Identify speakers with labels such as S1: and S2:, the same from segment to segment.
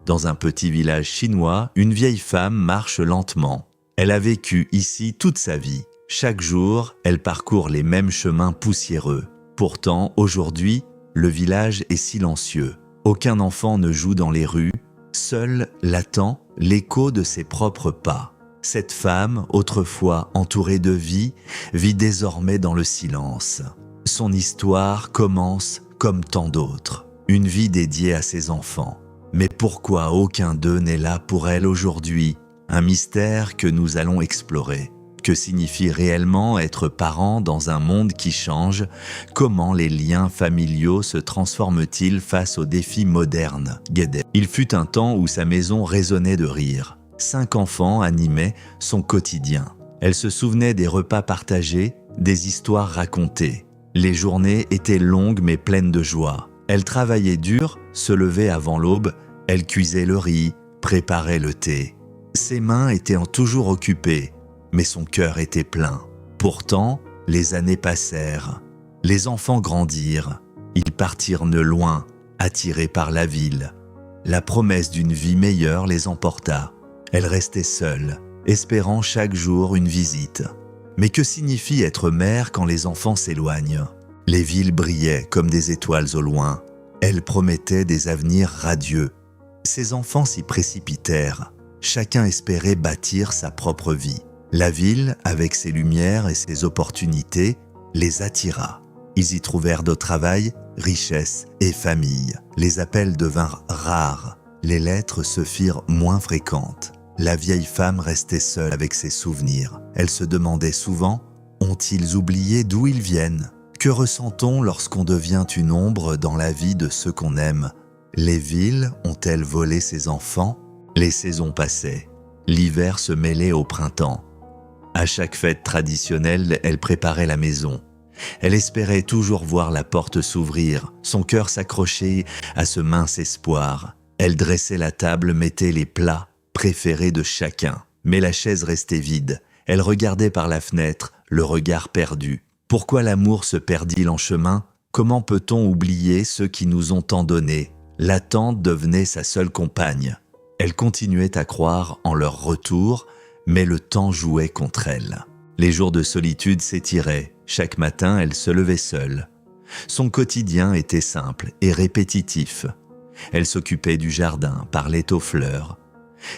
S1: Dans un petit village chinois, une vieille femme marche lentement. Elle a vécu ici toute sa vie. Chaque jour, elle parcourt les mêmes chemins poussiéreux. Pourtant, aujourd'hui, le village est silencieux. Aucun enfant ne joue dans les rues. Seul l'attend l'écho de ses propres pas. Cette femme, autrefois entourée de vie, vit désormais dans le silence. Son histoire commence comme tant d'autres. Une vie dédiée à ses enfants. Mais pourquoi aucun d'eux n'est là pour elle aujourd'hui? Un mystère que nous allons explorer. Que signifie réellement être parent dans un monde qui change? Comment les liens familiaux se transforment-ils face aux défis modernes? Guédé. Il fut un temps où sa maison résonnait de rire. 5 enfants animaient son quotidien. Elle se souvenait des repas partagés, des histoires racontées. Les journées étaient longues mais pleines de joie. Elle travaillait dur, se levait avant l'aube, elle cuisait le riz, préparait le thé. Ses mains étaient toujours occupées, mais son cœur était plein. Pourtant, les années passèrent. Les enfants grandirent. Ils partirent de loin, attirés par la ville. La promesse d'une vie meilleure les emporta. Elle restait seule, espérant chaque jour une visite. Mais que signifie être mère quand les enfants s'éloignent? Les villes brillaient comme des étoiles au loin. Elles promettaient des avenirs radieux. Ses enfants s'y précipitèrent. Chacun espérait bâtir sa propre vie. La ville, avec ses lumières et ses opportunités, les attira. Ils y trouvèrent de travail, richesse et famille. Les appels devinrent rares. Les lettres se firent moins fréquentes. La vieille femme restait seule avec ses souvenirs. Elle se demandait souvent, ont-ils oublié d'où ils viennent? Que ressent-on lorsqu'on devient une ombre dans la vie de ceux qu'on aime? Les villes ont-elles volé ses enfants? Les saisons passaient. L'hiver se mêlait au printemps. À chaque fête traditionnelle, elle préparait la maison. Elle espérait toujours voir la porte s'ouvrir, son cœur s'accrochait à ce mince espoir. Elle dressait la table, mettait les plats préférés de chacun. Mais la chaise restait vide. Elle regardait par la fenêtre, le regard perdu. Pourquoi l'amour se perd-il en chemin? Comment peut-on oublier ceux qui nous ont tant donné? L'attente devenait sa seule compagne. Elle continuait à croire en leur retour, mais le temps jouait contre elle. Les jours de solitude s'étiraient. Chaque matin, elle se levait seule. Son quotidien était simple et répétitif. Elle s'occupait du jardin, parlait aux fleurs.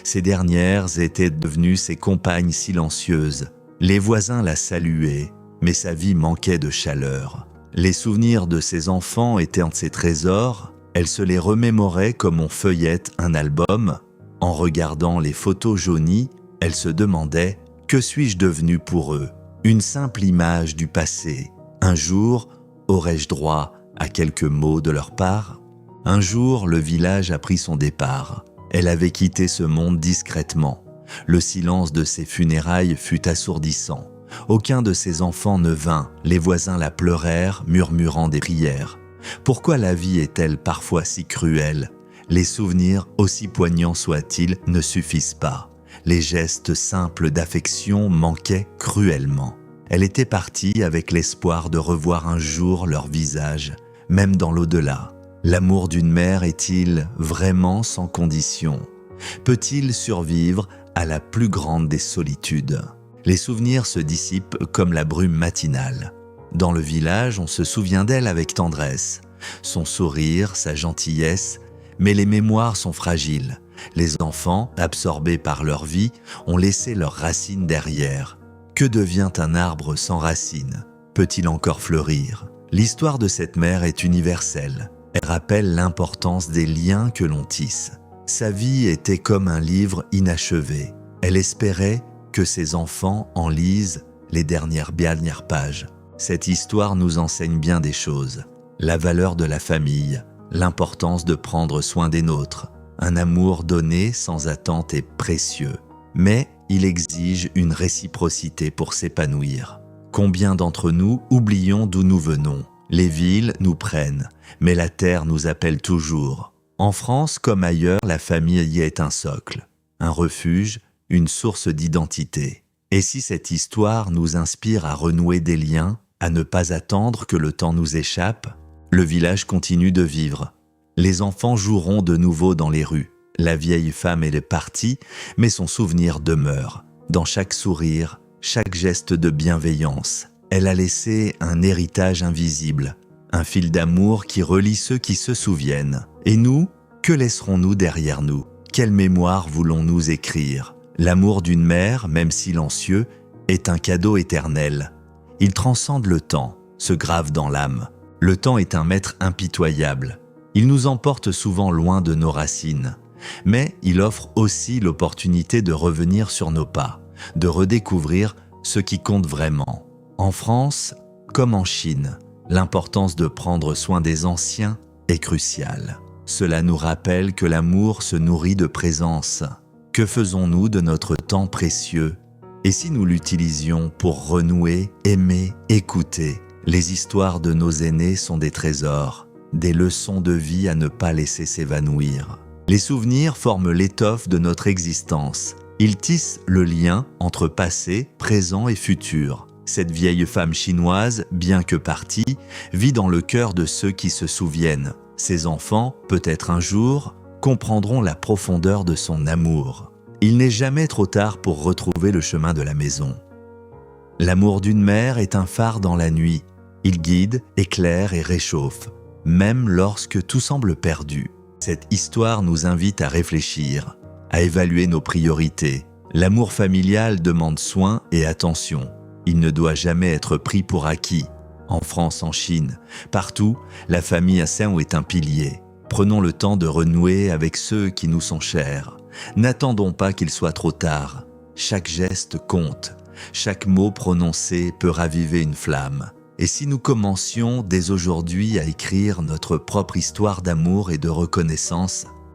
S1: Ces dernières étaient devenues ses compagnes silencieuses. Les voisins la saluaient, mais sa vie manquait de chaleur. Les souvenirs de ses enfants étaient entre ses trésors. Elle se les remémorait comme on feuillette un album. En regardant les photos jaunies, elle se demandait « Que suis-je devenue pour eux ?» Une simple image du passé. Un jour, aurais-je droit à quelques mots de leur part? Un jour, le village a pris son départ. Elle avait quitté ce monde discrètement. Le silence de ses funérailles fut assourdissant. Aucun de ses enfants ne vint. Les voisins la pleurèrent, murmurant des prières. Pourquoi la vie est-elle parfois si cruelle? Les souvenirs, aussi poignants soient-ils, ne suffisent pas. Les gestes simples d'affection manquaient cruellement. Elle était partie avec l'espoir de revoir un jour leur visage, même dans l'au-delà. L'amour d'une mère est-il vraiment sans condition? Peut-il survivre à la plus grande des solitudes? Les souvenirs se dissipent comme la brume matinale. Dans le village, on se souvient d'elle avec tendresse. Son sourire, sa gentillesse, mais les mémoires sont fragiles. Les enfants, absorbés par leur vie, ont laissé leurs racines derrière. Que devient un arbre sans racines? Peut-il encore fleurir? L'histoire de cette mère est universelle. Elle rappelle l'importance des liens que l'on tisse. Sa vie était comme un livre inachevé. Elle espérait que ses enfants en lisent les dernières pages. Cette histoire nous enseigne bien des choses. La valeur de la famille, l'importance de prendre soin des nôtres. Un amour donné sans attente est précieux. Mais il exige une réciprocité pour s'épanouir. Combien d'entre nous oublions d'où nous venons? Les villes nous prennent, mais la terre nous appelle toujours. En France comme ailleurs, la famille y est un socle, un refuge, une source d'identité. Et si cette histoire nous inspire à renouer des liens, à ne pas attendre que le temps nous échappe, le village continue de vivre. Les enfants joueront de nouveau dans les rues. La vieille femme est partie, mais son souvenir demeure. Dans chaque sourire, chaque geste de bienveillance, elle a laissé un héritage invisible, un fil d'amour qui relie ceux qui se souviennent. Et nous, que laisserons-nous derrière nous? Quelle mémoire voulons-nous écrire? L'amour d'une mère, même silencieux, est un cadeau éternel. Il transcende le temps, se grave dans l'âme. Le temps est un maître impitoyable. Il nous emporte souvent loin de nos racines. Mais il offre aussi l'opportunité de revenir sur nos pas, de redécouvrir ce qui compte vraiment. En France, comme en Chine, l'importance de prendre soin des anciens est cruciale. Cela nous rappelle que l'amour se nourrit de présence. Que faisons-nous de notre temps précieux? Et si nous l'utilisions pour renouer, aimer, écouter? Les histoires de nos aînés sont des trésors, des leçons de vie à ne pas laisser s'évanouir. Les souvenirs forment l'étoffe de notre existence. Ils tissent le lien entre passé, présent et futur. Cette vieille femme chinoise, bien que partie, vit dans le cœur de ceux qui se souviennent. Ses enfants, peut-être un jour, comprendront la profondeur de son amour. Il n'est jamais trop tard pour retrouver le chemin de la maison. L'amour d'une mère est un phare dans la nuit. Il guide, éclaire et réchauffe, même lorsque tout semble perdu. Cette histoire nous invite à réfléchir, à évaluer nos priorités. L'amour familial demande soin et attention. Il ne doit jamais être pris pour acquis. En France, en Chine, partout, la famille Asséan est un pilier. Prenons le temps de renouer avec ceux qui nous sont chers. N'attendons pas qu'il soit trop tard. Chaque geste compte. Chaque mot prononcé peut raviver une flamme. Et si nous commencions dès aujourd'hui à écrire notre propre histoire d'amour et de reconnaissance,